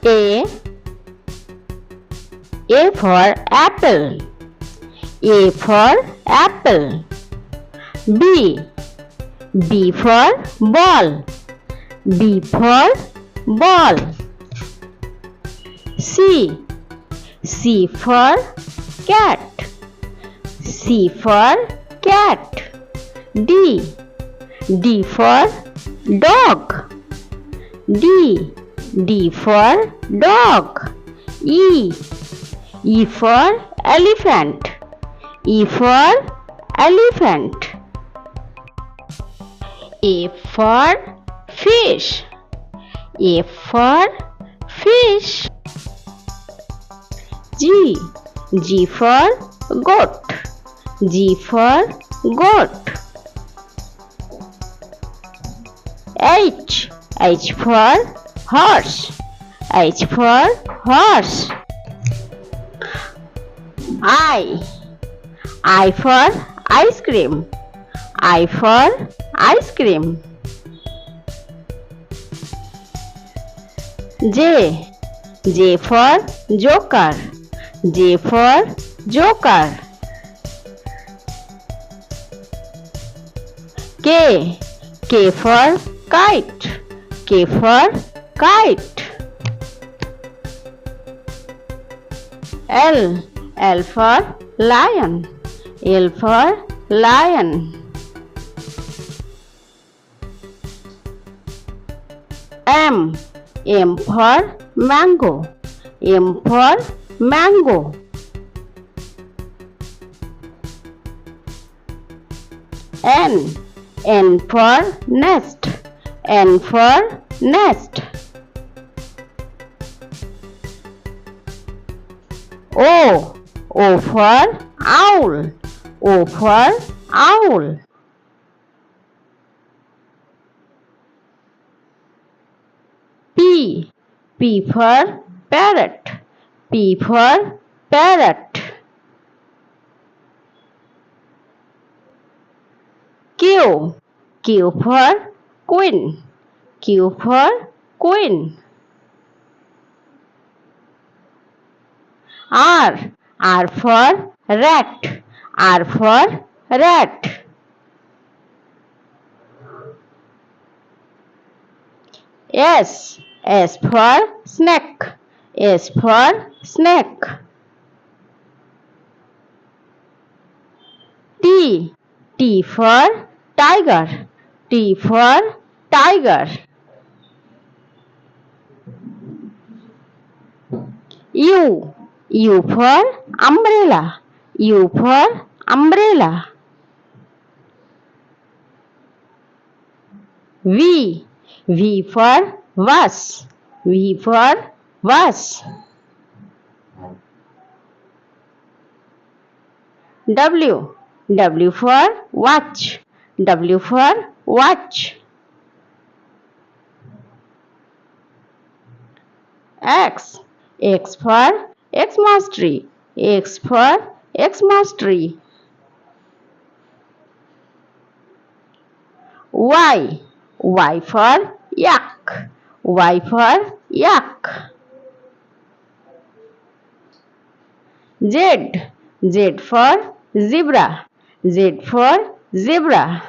A. A for apple. A for apple. B. B for ball. B for ball. C. C for cat. C for cat. D. D for dog. D. D for dog. E. E for elephant. E for elephant. A for fish. A for fish. G. G for goat. G for goat. H. H for horse. H for horse. I. I for ice cream. I for ice cream. J. J for joker. J for joker. K. K for kite. K for kite. L. L for lion. L for lion. M. M for mango. M for mango. N. N for nest. N for nest. O. O for owl. O for owl. P. P for parrot. P for parrot. Q. Q for queen. Q for queen. R. R for rat. R for rat. S. S for snake. S for snake. T. T for tiger. T for tiger. U. U for umbrella. U for umbrella. V. V for vase. V for vase. W. W for watch. W for watch. X. X for Xmas tree. X for Xmas tree. Y. Y for yak. Y for yak. Z. Z for zebra. Z for zebra.